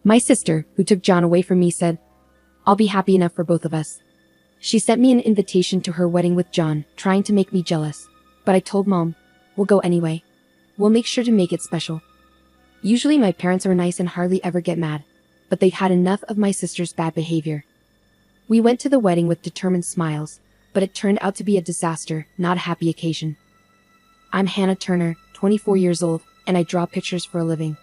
My sister, who took John away from me, said, "I'll be happy enough for both of us." She sent me an invitation to her wedding with John, trying to make me jealous. But I told Mom, "We'll go anyway. We'll make sure to make it special." Usually my parents are nice and hardly ever get mad, but they'd had enough of my sister's bad behavior. We went to the wedding with determined smiles, but it turned out to be a disaster, not a happy occasion. I'm Hannah Turner, 24 years old, and I draw pictures for a living.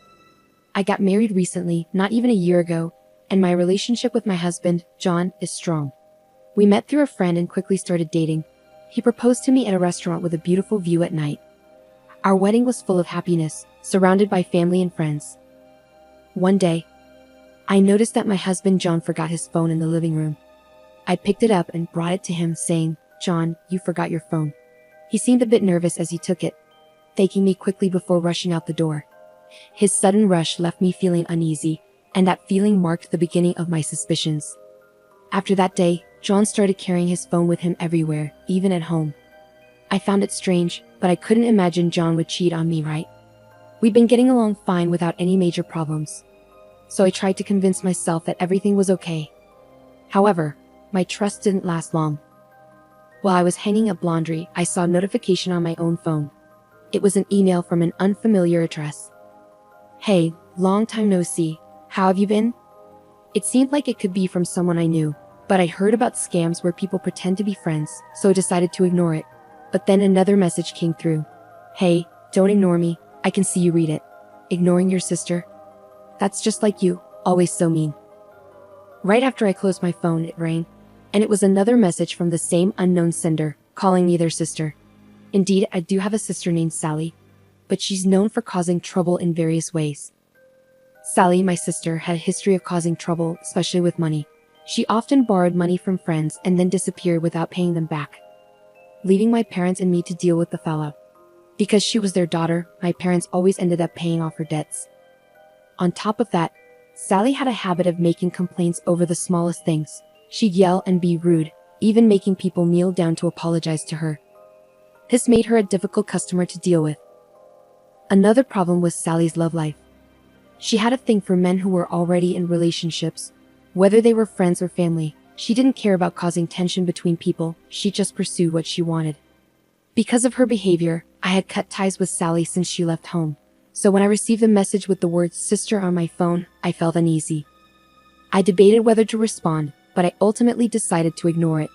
I got married recently, not even a year ago, and my relationship with my husband, John, is strong. We met through a friend and quickly started dating. He proposed to me at a restaurant with a beautiful view at night. Our wedding was full of happiness, surrounded by family and friends. One day, I noticed that my husband John forgot his phone in the living room. I picked it up and brought it to him, saying, "John, you forgot your phone." He seemed a bit nervous as he took it, thanking me quickly before rushing out the door. His sudden rush left me feeling uneasy, and that feeling marked the beginning of my suspicions. After that day, John started carrying his phone with him everywhere, even at home. I found it strange, but I couldn't imagine John would cheat on me, right? We'd been getting along fine without any major problems. So I tried to convince myself that everything was okay. However, my trust didn't last long. While I was hanging up laundry, I saw a notification on my own phone. It was an email from an unfamiliar address. "Hey, long time no see. How have you been?" It seemed like it could be from someone I knew, but I heard about scams where people pretend to be friends, so I decided to ignore it. But then another message came through. "Hey, don't ignore me. I can see you read it. Ignoring your sister? That's just like you, always so mean." Right after I closed my phone, it rang, and it was another message from the same unknown sender, calling me their sister. Indeed, I do have a sister named Sally, but she's known for causing trouble in various ways. Sally, my sister, had a history of causing trouble, especially with money. She often borrowed money from friends and then disappeared without paying them back, leaving my parents and me to deal with the fallout. Because she was their daughter, my parents always ended up paying off her debts. On top of that, Sally had a habit of making complaints over the smallest things. She'd yell and be rude, even making people kneel down to apologize to her. This made her a difficult customer to deal with. Another problem was Sally's love life. She had a thing for men who were already in relationships, whether they were friends or family. She didn't care about causing tension between people, she just pursued what she wanted. Because of her behavior, I had cut ties with Sally since she left home. So when I received a message with the word sister on my phone, I felt uneasy. I debated whether to respond, but I ultimately decided to ignore it.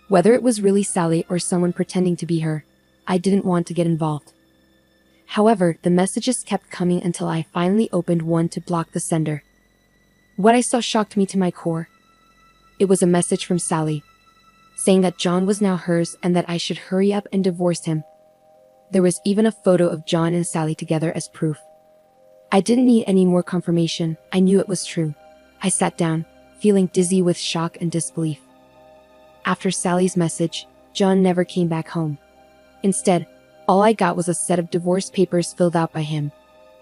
Whether it was really Sally or someone pretending to be her, I didn't want to get involved. However, the messages kept coming until I finally opened one to block the sender. What I saw shocked me to my core. It was a message from Sally, saying that John was now hers and that I should hurry up and divorce him. There was even a photo of John and Sally together as proof. I didn't need any more confirmation, I knew it was true. I sat down, feeling dizzy with shock and disbelief. After Sally's message, John never came back home. Instead, all I got was a set of divorce papers filled out by him.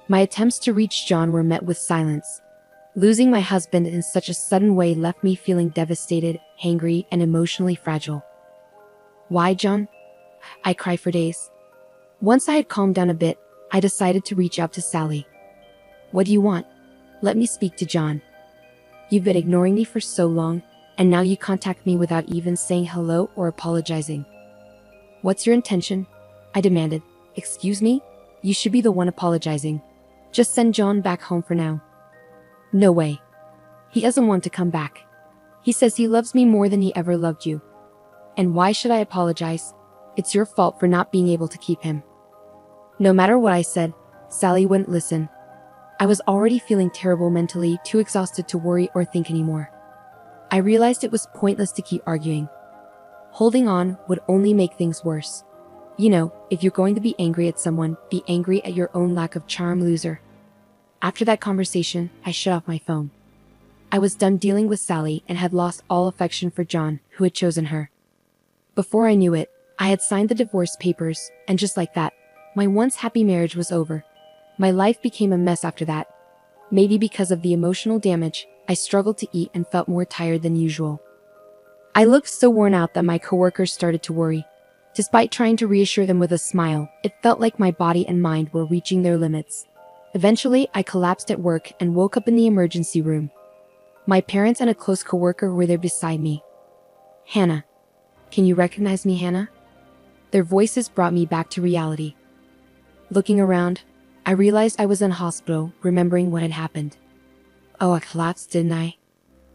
My attempts to reach John were met with silence. Losing my husband in such a sudden way left me feeling devastated, angry, and emotionally fragile. Why, John? I cried for days. Once I had calmed down a bit, I decided to reach out to Sally. "What do you want? Let me speak to John. You've been ignoring me for so long, and now you contact me without even saying hello or apologizing. What's your intention?" I demanded. "Excuse me? You should be the one apologizing. Just send John back home for now." "No way. He doesn't want to come back. He says he loves me more than he ever loved you. And why should I apologize? It's your fault for not being able to keep him." No matter what I said, Sally wouldn't listen. I was already feeling terrible mentally, too exhausted to worry or think anymore. I realized it was pointless to keep arguing. Holding on would only make things worse. You know, if you're going to be angry at someone, be angry at your own lack of charm, loser. After that conversation, I shut off my phone. I was done dealing with Sally and had lost all affection for John, who had chosen her. Before I knew it, I had signed the divorce papers, and just like that, my once happy marriage was over. My life became a mess after that. Maybe because of the emotional damage, I struggled to eat and felt more tired than usual. I looked so worn out that my coworkers started to worry. Despite trying to reassure them with a smile, it felt like my body and mind were reaching their limits. Eventually, I collapsed at work and woke up in the emergency room. My parents and a close coworker were there beside me. Hannah. Can you recognize me, Hannah? Their voices brought me back to reality. Looking around, I realized I was in hospital, remembering what had happened. Oh, I collapsed, didn't I?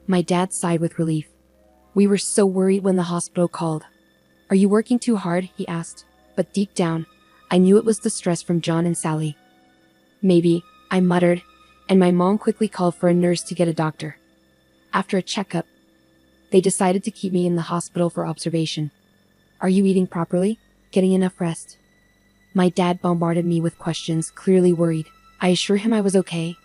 My dad sighed with relief. We were so worried when the hospital called. Are you working too hard? He asked. But deep down, I knew it was the stress from John and Sally. Maybe, I muttered, and my mom quickly called for a nurse to get a doctor. After a checkup, they decided to keep me in the hospital for observation. Are you eating properly? Getting enough rest? My dad bombarded me with questions, clearly worried. I assured him I was okay.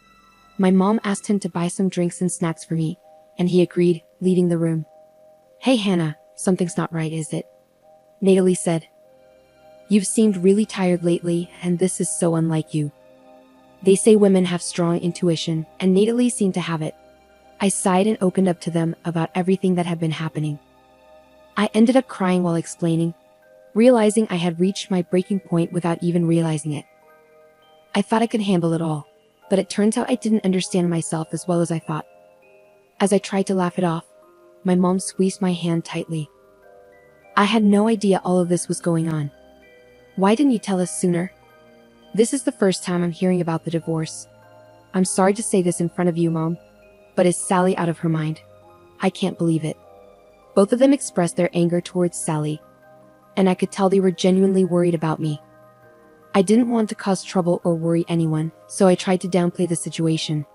My mom asked him to buy some drinks and snacks for me, and he agreed, leaving the room. Hey Hannah, something's not right, is it? Natalie said. You've seemed really tired lately, and this is so unlike you. They say women have strong intuition, and Natalie seemed to have it. I sighed and opened up to them about everything that had been happening. I ended up crying while explaining, realizing I had reached my breaking point without even realizing it. I thought I could handle it all, but it turns out I didn't understand myself as well as I thought. As I tried to laugh it off, my mom squeezed my hand tightly. I had no idea all of this was going on. Why didn't you tell us sooner? This is the first time I'm hearing about the divorce. I'm sorry to say this in front of you, Mom, but is Sally out of her mind? I can't believe it. Both of them expressed their anger towards Sally, and I could tell they were genuinely worried about me. I didn't want to cause trouble or worry anyone, so I tried to downplay the situation.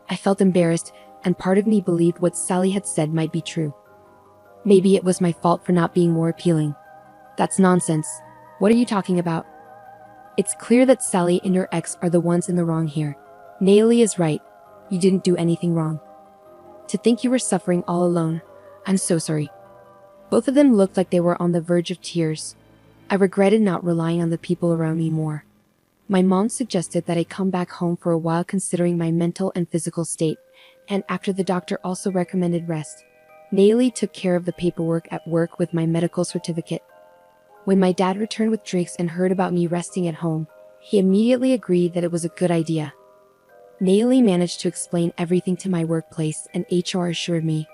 I felt embarrassed, and part of me believed what Sally had said might be true. Maybe it was my fault for not being more appealing. That's nonsense. What are you talking about? It's clear that Sally and your ex are the ones in the wrong here. Natalie is right. You didn't do anything wrong. To think you were suffering all alone, I'm so sorry. Both of them looked like they were on the verge of tears. I regretted not relying on the people around me more. My mom suggested that I come back home for a while considering my mental and physical state, and after the doctor also recommended rest. Natalie took care of the paperwork at work with my medical certificate. When my dad returned with drinks and heard about me resting at home, he immediately agreed that it was a good idea. Natalie managed to explain everything to my workplace, and HR assured me,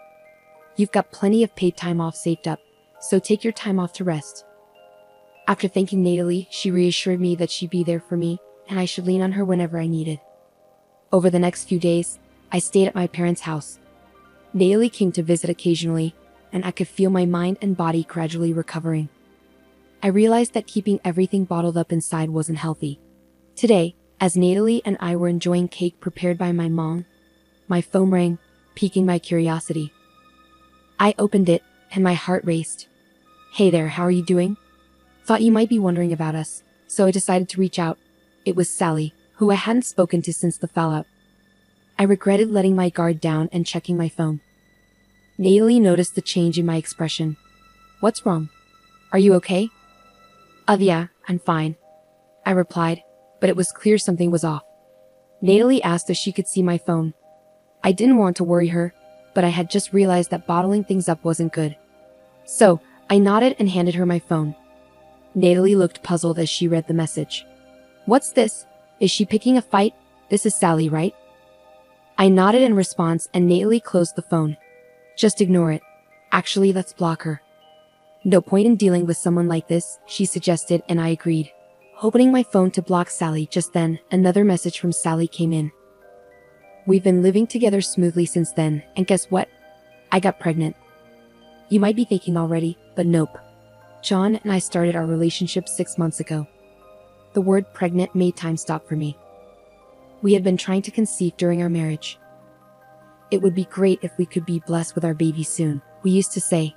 "You've got plenty of paid time off saved up, so take your time off to rest." After thanking Natalie, she reassured me that she'd be there for me, and I should lean on her whenever I needed. Over the next few days, I stayed at my parents' house. Natalie came to visit occasionally, and I could feel my mind and body gradually recovering. I realized that keeping everything bottled up inside wasn't healthy. Today, as Natalie and I were enjoying cake prepared by my mom, my phone rang, piquing my curiosity. I opened it, and my heart raced. "Hey there, how are you doing? Thought you might be wondering about us, so I decided to reach out." It was Sally, who I hadn't spoken to since the fallout. I regretted letting my guard down and checking my phone. Natalie noticed the change in my expression. "What's wrong? Are you okay?" Yeah, I'm fine," I replied, but it was clear something was off. Natalie asked if she could see my phone. I didn't want to worry her, but I had just realized that bottling things up wasn't good. So, I nodded and handed her my phone. Natalie looked puzzled as she read the message. "What's this? Is she picking a fight? This is Sally, right?" I nodded in response, and Natalie closed the phone. "Just ignore it. Actually, let's block her." "No point in dealing with someone like this," she suggested, and I agreed. Opening my phone to block Sally just then, another message from Sally came in. "We've been living together smoothly since then, and guess what? I got pregnant." You might be thinking already, but nope. John and I started our relationship 6 months ago. The word pregnant made time stop for me. We had been trying to conceive during our marriage. "It would be great if we could be blessed with our baby soon," we used to say.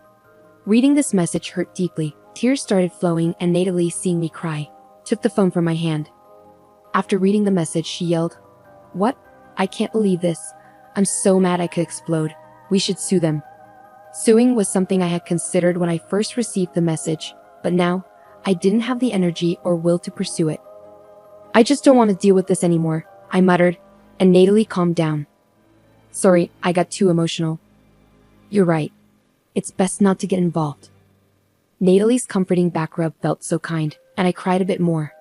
Reading this message hurt deeply. Tears started flowing, and Natalie, seeing me cry, took the phone from my hand. After reading the message, she yelled, "What? I can't believe this. I'm so mad I could explode. We should sue them." Suing was something I had considered when I first received the message, but now, I didn't have the energy or will to pursue it. "I just don't want to deal with this anymore," I muttered, and Natalie calmed down. "Sorry, I got too emotional." "You're right. It's best not to get involved." Natalie's comforting back rub felt so kind, and I cried a bit more.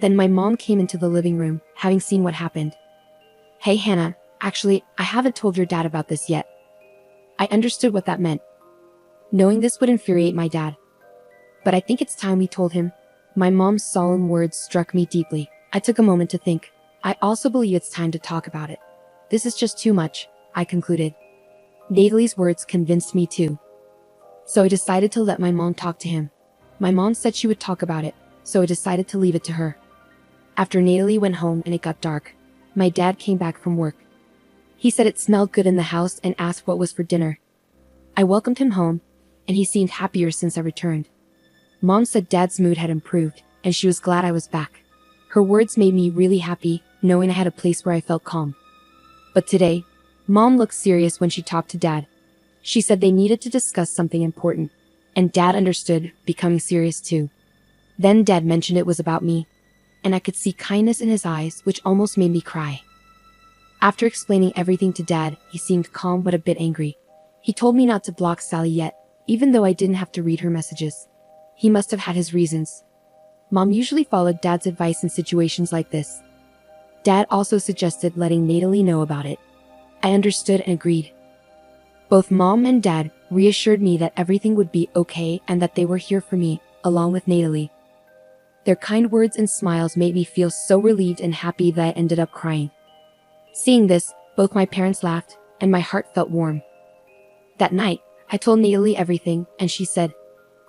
Then my mom came into the living room, having seen what happened. "Hey Hannah, actually, I haven't told your dad about this yet." I understood what that meant. Knowing this would infuriate my dad. "But I think it's time we told him." My mom's solemn words struck me deeply. I took a moment to think. "I also believe it's time to talk about it. This is just too much," I concluded. Natalie's words convinced me too. So I decided to let my mom talk to him. My mom said she would talk about it, so I decided to leave it to her. After Natalie went home and it got dark, my dad came back from work. He said it smelled good in the house and asked what was for dinner. I welcomed him home, and he seemed happier since I returned. Mom said Dad's mood had improved, and she was glad I was back. Her words made me really happy, knowing I had a place where I felt calm. But today, Mom looked serious when she talked to Dad. She said they needed to discuss something important, and Dad understood, becoming serious too. Then Dad mentioned it was about me, and I could see kindness in his eyes, which almost made me cry. After explaining everything to Dad, he seemed calm but a bit angry. He told me not to block Sally yet, even though I didn't have to read her messages. He must have had his reasons. Mom usually followed Dad's advice in situations like this. Dad also suggested letting Natalie know about it. I understood and agreed. Both Mom and Dad reassured me that everything would be okay and that they were here for me, along with Natalie. Their kind words and smiles made me feel so relieved and happy that I ended up crying. Seeing this, both my parents laughed, and my heart felt warm. That night, I told Natalie everything, and she said,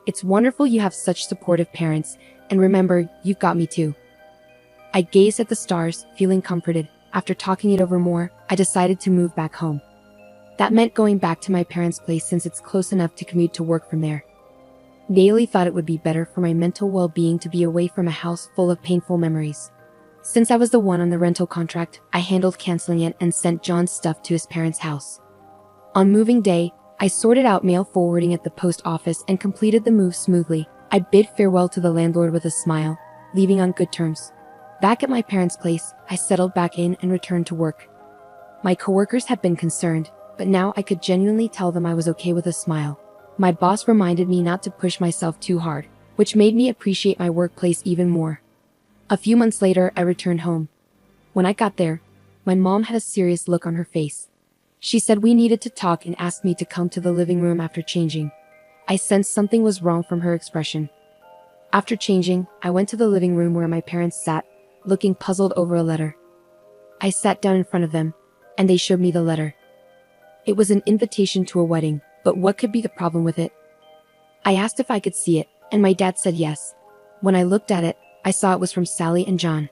"It's wonderful you have such supportive parents, and remember, you've got me too." I gazed at the stars, feeling comforted. After talking it over more, I decided to move back home. That meant going back to my parents' place since it's close enough to commute to work from there. Natalie thought it would be better for my mental well-being to be away from a house full of painful memories. Since I was the one on the rental contract, I handled canceling it and sent John's stuff to his parents' house. On moving day, I sorted out mail forwarding at the post office and completed the move smoothly. I bid farewell to the landlord with a smile, leaving on good terms. Back at my parents' place, I settled back in and returned to work. My coworkers had been concerned, but now I could genuinely tell them I was okay with a smile. My boss reminded me not to push myself too hard, which made me appreciate my workplace even more. A few months later, I returned home. When I got there, my mom had a serious look on her face. She said we needed to talk and asked me to come to the living room after changing. I sensed something was wrong from her expression. After changing, I went to the living room where my parents sat, looking puzzled over a letter. I sat down in front of them, and they showed me the letter. It was an invitation to a wedding, but what could be the problem with it? I asked if I could see it, and my dad said yes. When I looked at it, I saw it was from Sally and John.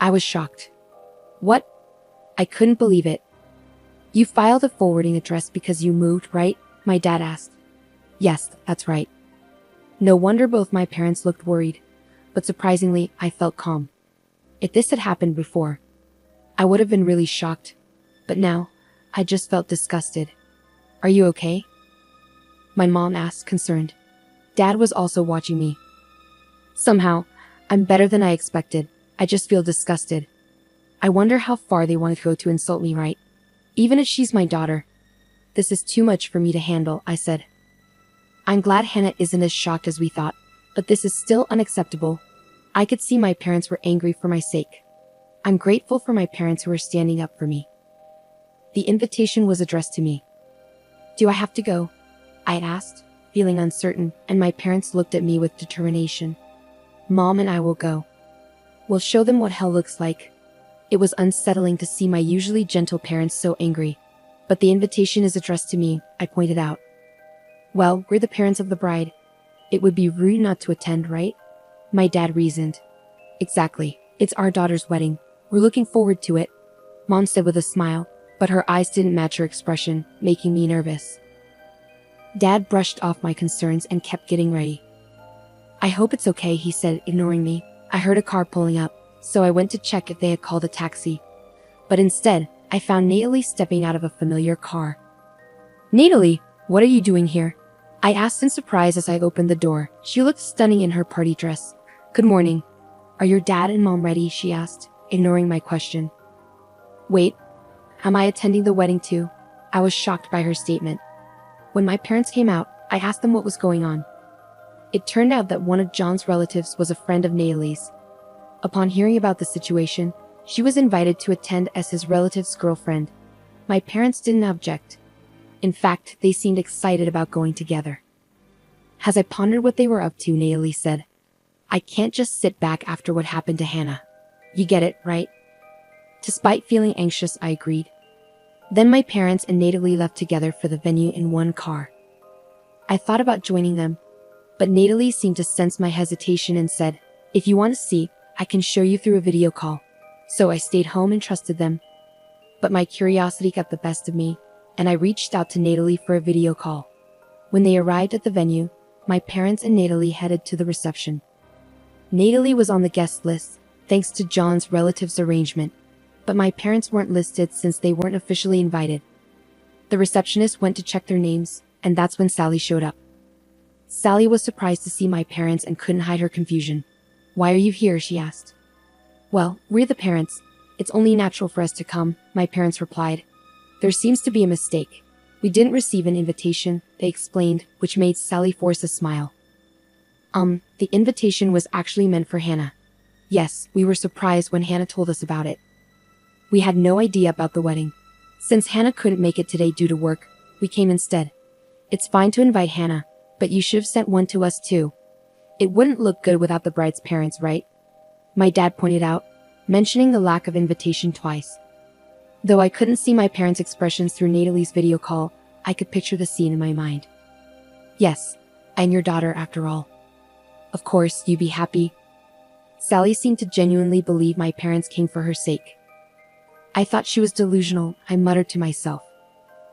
I was shocked. "What?" I couldn't believe it. "You filed a forwarding address because you moved, right?" my dad asked. "Yes, that's right." No wonder both my parents looked worried, but surprisingly, I felt calm. If this had happened before, I would have been really shocked, but now, I just felt disgusted. "Are you okay?" my mom asked, concerned. Dad was also watching me. "Somehow, I'm better than I expected. I just feel disgusted. I wonder how far they want to go to insult me, right? Even if she's my daughter. This is too much for me to handle," I said. I'm glad Hannah isn't as shocked as we thought, but this is still unacceptable. I could see my parents were angry for my sake. I'm grateful for my parents who are standing up for me. The invitation was addressed to me. "Do I have to go?" I asked, feeling uncertain, and my parents looked at me with determination. "Mom and I will go. We'll show them what hell looks like." It was unsettling to see my usually gentle parents so angry. "But the invitation is addressed to me," I pointed out. "Well, we're the parents of the bride. It would be rude not to attend, right?" my dad reasoned. "Exactly. It's our daughter's wedding. We're looking forward to it," Mom said with a smile, but her eyes didn't match her expression, making me nervous. Dad brushed off my concerns and kept getting ready. "I hope it's okay," he said, ignoring me. I heard a car pulling up, so I went to check if they had called a taxi. But instead, I found Natalie stepping out of a familiar car. "Natalie, what are you doing here?" I asked in surprise as I opened the door. She looked stunning in her party dress. "Good morning. Are your dad and mom ready?" she asked, ignoring my question. "Wait, am I attending the wedding too?" I was shocked by her statement. When my parents came out, I asked them what was going on. It turned out that one of John's relatives was a friend of Natalie's. Upon hearing about the situation, she was invited to attend as his relative's girlfriend. My parents didn't object. In fact, they seemed excited about going together. As I pondered what they were up to, Natalie said, "I can't just sit back after what happened to Hannah. You get it, right?" Despite feeling anxious, I agreed. Then my parents and Natalie left together for the venue in one car. I thought about joining them, but Natalie seemed to sense my hesitation and said, "If you want to see, I can show you through a video call." So I stayed home and trusted them. But my curiosity got the best of me, and I reached out to Natalie for a video call. When they arrived at the venue, my parents and Natalie headed to the reception. Natalie was on the guest list, thanks to John's relatives' arrangement, but my parents weren't listed since they weren't officially invited. The receptionist went to check their names, and that's when Sally showed up. Sally was surprised to see my parents and couldn't hide her confusion. "Why are you here?" she asked. "Well, we're the parents. It's only natural for us to come," my parents replied. "There seems to be a mistake. We didn't receive an invitation," they explained, which made Sally force a smile. The invitation was actually meant for Hannah. Yes, we were surprised when Hannah told us about it. We had no idea about the wedding. Since Hannah couldn't make it today due to work, we came instead. It's fine to invite Hannah, but you should have sent one to us too. It wouldn't look good without the bride's parents, right?" My dad pointed out, mentioning the lack of invitation twice. Though I couldn't see my parents' expressions through Natalie's video call, I could picture the scene in my mind. "Yes, I'm your daughter after all. Of course, you'd be happy." Sally seemed to genuinely believe my parents came for her sake. I thought she was delusional, I muttered to myself.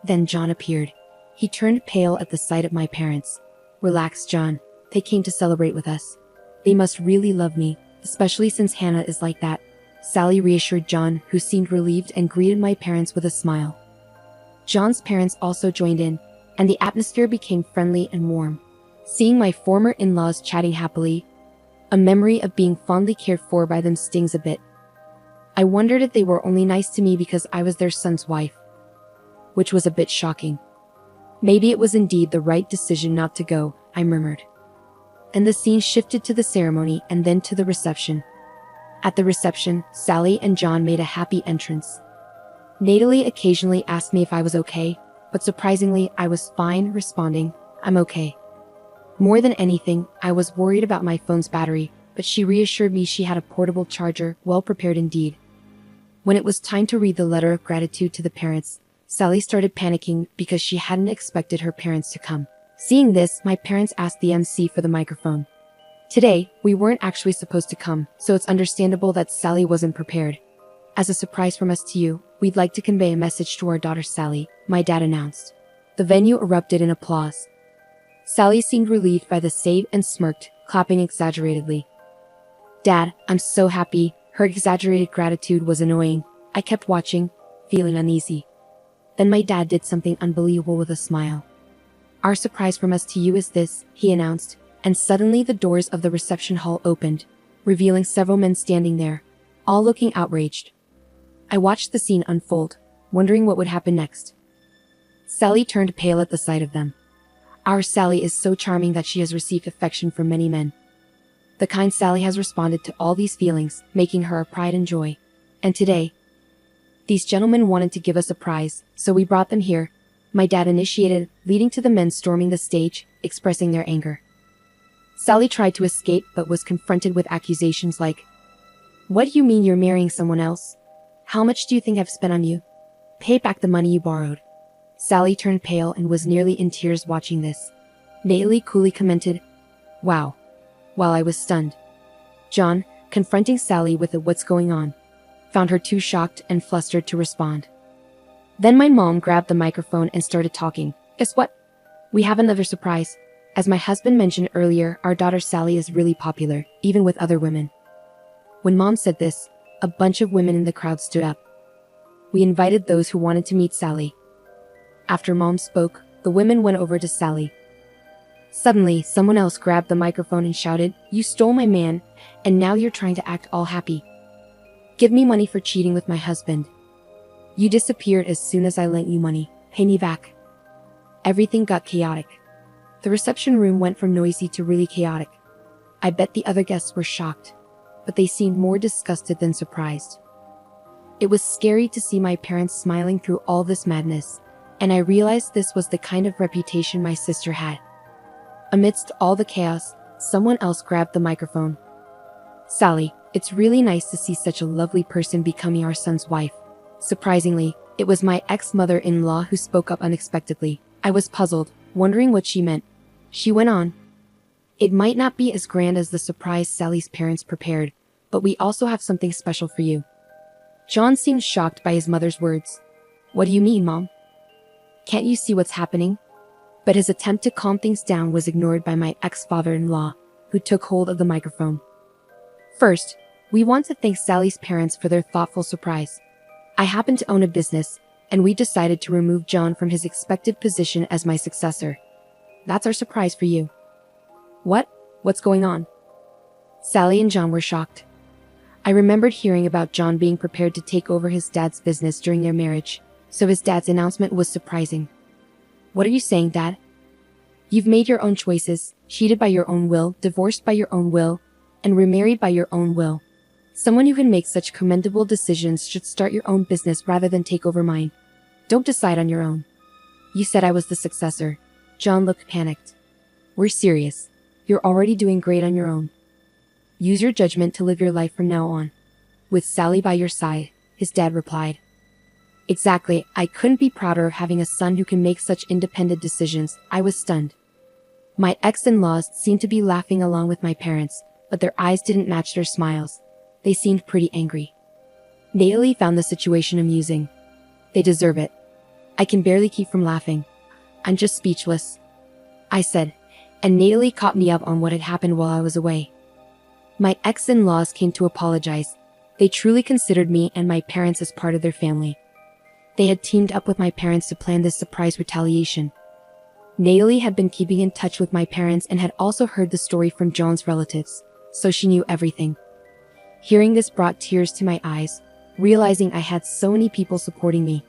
Then John appeared. He turned pale at the sight of my parents. "Relax, John. They came to celebrate with us. They must really love me, especially since Hannah is like that," Sally reassured John, who seemed relieved and greeted my parents with a smile. John's parents also joined in, and the atmosphere became friendly and warm. Seeing my former in-laws chatting happily, a memory of being fondly cared for by them stings a bit. I wondered if they were only nice to me because I was their son's wife, which was a bit shocking. Maybe it was indeed the right decision not to go, I murmured. And the scene shifted to the ceremony and then to the reception. At the reception, Sally and John made a happy entrance. Natalie occasionally asked me if I was okay, but surprisingly, I was fine, responding, "I'm okay." More than anything, I was worried about my phone's battery, but she reassured me she had a portable charger, well prepared indeed. When it was time to read the letter of gratitude to the parents, Sally started panicking because she hadn't expected her parents to come. Seeing this, my parents asked the MC for the microphone. Today, we weren't actually supposed to come, so it's understandable that Sally wasn't prepared. "As a surprise from us to you, we'd like to convey a message to our daughter Sally," my dad announced. The venue erupted in applause. Sally seemed relieved by the save and smirked, clapping exaggeratedly. "Dad, I'm so happy." Her exaggerated gratitude was annoying. I kept watching, feeling uneasy. Then my dad did something unbelievable with a smile. "Our surprise from us to you is this," he announced, and suddenly the doors of the reception hall opened, revealing several men standing there, all looking outraged. I watched the scene unfold, wondering what would happen next. Sally turned pale at the sight of them. Our Sally is so charming that she has received affection from many men. The kind Sally has responded to all these feelings, making her a pride and joy. And today, these gentlemen wanted to give us a prize, so we brought them here, my dad initiated, leading to the men storming the stage, expressing their anger. Sally tried to escape but was confronted with accusations like, "What do you mean you're marrying someone else? How much do you think I've spent on you? Pay back the money you borrowed." Sally turned pale and was nearly in tears watching this. Natalie coolly commented, "Wow," while I was stunned. John, confronting Sally with the "what's going on," found her too shocked and flustered to respond. Then my mom grabbed the microphone and started talking. "Guess what? We have another surprise. As my husband mentioned earlier, our daughter Sally is really popular, even with other women." When Mom said this, a bunch of women in the crowd stood up. We invited those who wanted to meet Sally. After Mom spoke, the women went over to Sally. Suddenly, someone else grabbed the microphone and shouted, "You stole my man, and now you're trying to act all happy. Give me money for cheating with my husband. You disappeared as soon as I lent you money. Pay me back." Everything got chaotic. The reception room went from noisy to really chaotic. I bet the other guests were shocked. but they seemed more disgusted than surprised. It was scary to see my parents smiling through all this madness, and I realized this was the kind of reputation my sister had. Amidst all the chaos, someone else grabbed the microphone. "Sally, it's really nice to see such a lovely person becoming our son's wife." Surprisingly, it was my ex-mother-in-law who spoke up unexpectedly. I was puzzled, wondering what she meant. She went on. "It might not be as grand as the surprise Sally's parents prepared, but we also have something special for you." John seemed shocked by his mother's words. "What do you mean, Mom? Can't you see what's happening?" But his attempt to calm things down was ignored by my ex-father-in-law, who took hold of the microphone. "First, we want to thank Sally's parents for their thoughtful surprise. I happen to own a business, and we decided to remove John from his expected position as my successor. That's our surprise for you." "What? What's going on?" Sally and John were shocked. I remembered hearing about John being prepared to take over his dad's business during their marriage, so his dad's announcement was surprising. "What are you saying, Dad? You've made your own choices, cheated by your own will, divorced by your own will, and remarried by your own will. Someone who can make such commendable decisions should start your own business rather than take over mine. Don't decide on your own. You said I was the successor." John looked panicked. "We're serious. You're already doing great on your own. Use your judgment to live your life from now on. With Sally by your side," his dad replied. "Exactly, I couldn't be prouder of having a son who can make such independent decisions." I was stunned. My ex-in-laws seemed to be laughing along with my parents, but their eyes didn't match their smiles. They seemed pretty angry. Natalie found the situation amusing. "They deserve it. I can barely keep from laughing. I'm just speechless," I said, and Natalie caught me up on what had happened while I was away. My ex-in-laws came to apologize. They truly considered me and my parents as part of their family. They had teamed up with my parents to plan this surprise retaliation. Natalie had been keeping in touch with my parents and had also heard the story from John's relatives, so she knew everything. Hearing this brought tears to my eyes, realizing I had so many people supporting me.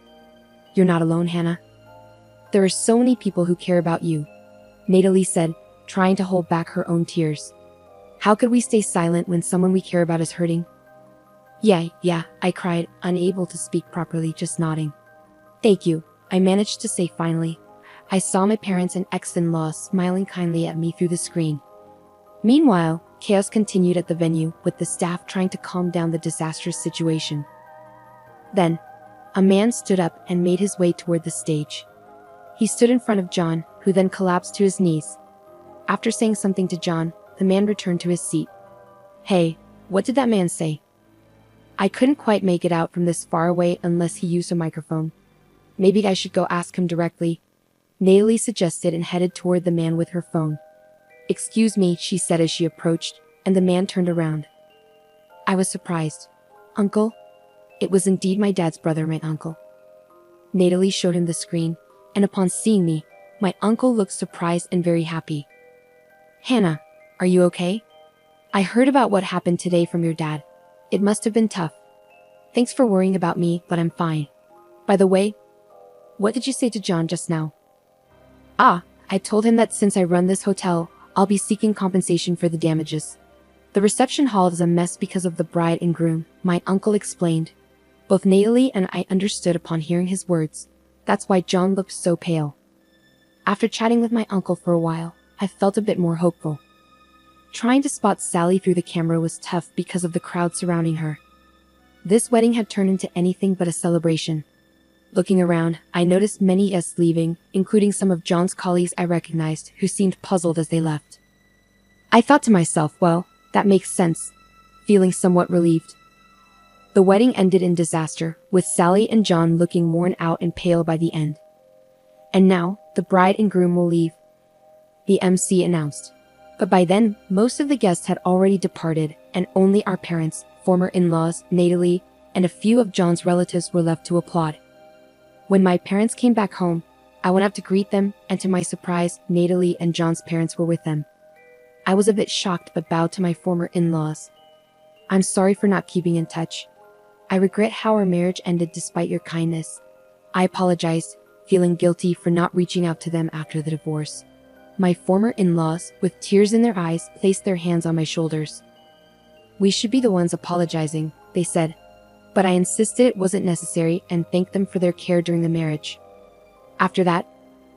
"You're not alone, Hannah. There are so many people who care about you," Natalie said, trying to hold back her own tears. "How could we stay silent when someone we care about is hurting?" Yeah, I cried, unable to speak properly, just nodding. "Thank you," I managed to say finally. I saw my parents and ex-in-laws smiling kindly at me through the screen. Meanwhile, chaos continued at the venue, with the staff trying to calm down the disastrous situation. Then, a man stood up and made his way toward the stage. He stood in front of John, who then collapsed to his knees. After saying something to John, the man returned to his seat. "Hey, what did that man say?" I couldn't quite make it out from this far away unless he used a microphone. "Maybe I should go ask him directly," Natalie suggested and headed toward the man with her phone. "Excuse me," she said as she approached, and the man turned around. I was surprised. "Uncle?" It was indeed my dad's brother, my uncle. Natalie showed him the screen, and upon seeing me, my uncle looked surprised and very happy. "Hannah, are you okay? I heard about what happened today from your dad. It must have been tough. Thanks for worrying about me, but I'm fine. By the way, what did you say to John just now?" I told him that since I run this hotel, I'll be seeking compensation for the damages. The reception hall is a mess because of the bride and groom," my uncle explained. Both Natalie and I understood upon hearing his words. That's why John looked so pale. After chatting with my uncle for a while, I felt a bit more hopeful. Trying to spot Sally through the camera was tough because of the crowd surrounding her. This wedding had turned into anything but a celebration. Looking around, I noticed many guests leaving, including some of John's colleagues I recognized, who seemed puzzled as they left. I thought to myself, well, that makes sense, feeling somewhat relieved. The wedding ended in disaster, with Sally and John looking worn out and pale by the end. "And now, the bride and groom will leave," the MC announced. But by then, most of the guests had already departed, and only our parents, former in-laws, Natalie, and a few of John's relatives were left to applaud. When my parents came back home, I went up to greet them, and to my surprise, Natalie and John's parents were with them. I was a bit shocked but bowed to my former in-laws. "I'm sorry for not keeping in touch. I regret how our marriage ended despite your kindness." I apologized, feeling guilty for not reaching out to them after the divorce. My former in-laws, with tears in their eyes, placed their hands on my shoulders. We should be the ones apologizing, they said. But I insisted it wasn't necessary and thanked them for their care during the marriage. After that,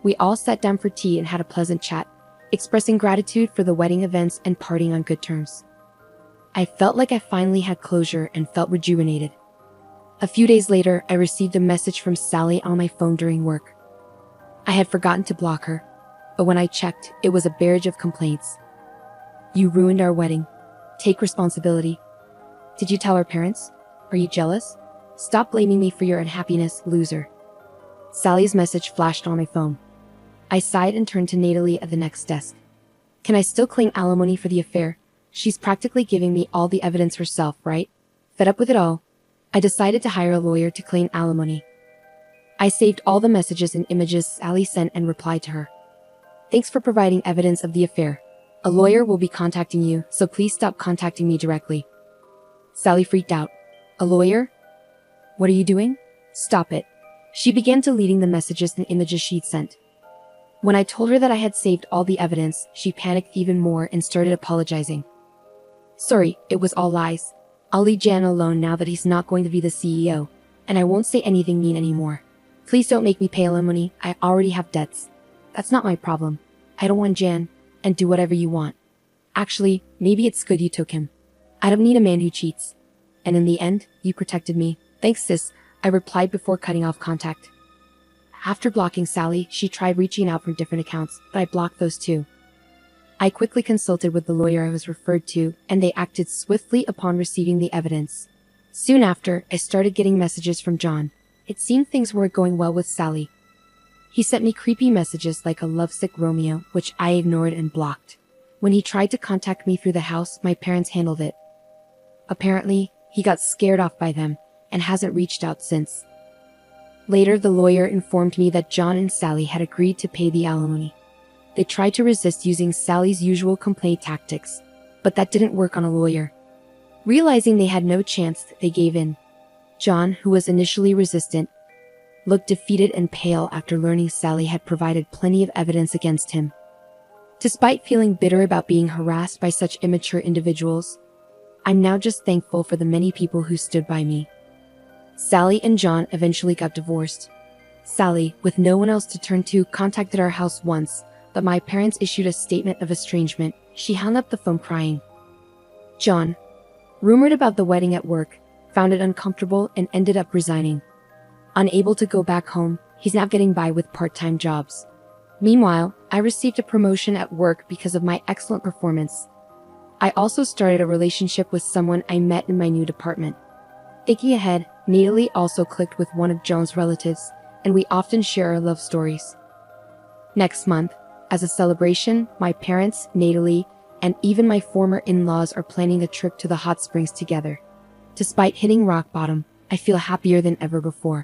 we all sat down for tea and had a pleasant chat, expressing gratitude for the wedding events and parting on good terms. I felt like I finally had closure and felt rejuvenated. A few days later, I received a message from Sally on my phone during work. I had forgotten to block her, but when I checked, it was a barrage of complaints. You ruined our wedding. Take responsibility. Did you tell our parents? Are you jealous? Stop blaming me for your unhappiness, loser. Sally's message flashed on my phone. I sighed and turned to Natalie at the next desk. Can I still claim alimony for the affair? She's practically giving me all the evidence herself, right? Fed up with it all, I decided to hire a lawyer to claim alimony. I saved all the messages and images Sally sent and replied to her. Thanks for providing evidence of the affair. A lawyer will be contacting you, so please stop contacting me directly. Sally freaked out. A lawyer? What are you doing? Stop it. She began deleting the messages and images she'd sent. When I told her that I had saved all the evidence, she panicked even more and started apologizing. Sorry, it was all lies. I'll leave Jan alone now that he's not going to be the CEO, and I won't say anything mean anymore. Please don't make me pay alimony, I already have debts. That's not my problem. I don't want Jan, and do whatever you want. Actually, maybe it's good you took him. I don't need a man who cheats. And in the end, you protected me. Thanks, sis, I replied before cutting off contact. After blocking Sally, she tried reaching out from different accounts, but I blocked those too. I quickly consulted with the lawyer I was referred to, and they acted swiftly upon receiving the evidence. Soon after, I started getting messages from John. It seemed things weren't going well with Sally. He sent me creepy messages like a lovesick Romeo, which I ignored and blocked. When he tried to contact me through the house, my parents handled it. Apparently, he got scared off by them, and hasn't reached out since. Later, the lawyer informed me that John and Sally had agreed to pay the alimony. They tried to resist using Sally's usual complaint tactics, but that didn't work on a lawyer. Realizing they had no chance, they gave in. John, who was initially resistant, looked defeated and pale after learning Sally had provided plenty of evidence against him. Despite feeling bitter about being harassed by such immature individuals, I'm now just thankful for the many people who stood by me. Sally and John eventually got divorced. Sally, with no one else to turn to, contacted our house once, but my parents issued a statement of estrangement. She hung up the phone crying. John, rumored about the wedding at work, found it uncomfortable and ended up resigning. Unable to go back home, he's now getting by with part-time jobs. Meanwhile, I received a promotion at work because of my excellent performance. I also started a relationship with someone I met in my new department. Thinking ahead, Natalie also clicked with one of John's relatives, and we often share our love stories. Next month, as a celebration, my parents, Natalie, and even my former in-laws are planning a trip to the hot springs together. Despite hitting rock bottom, I feel happier than ever before.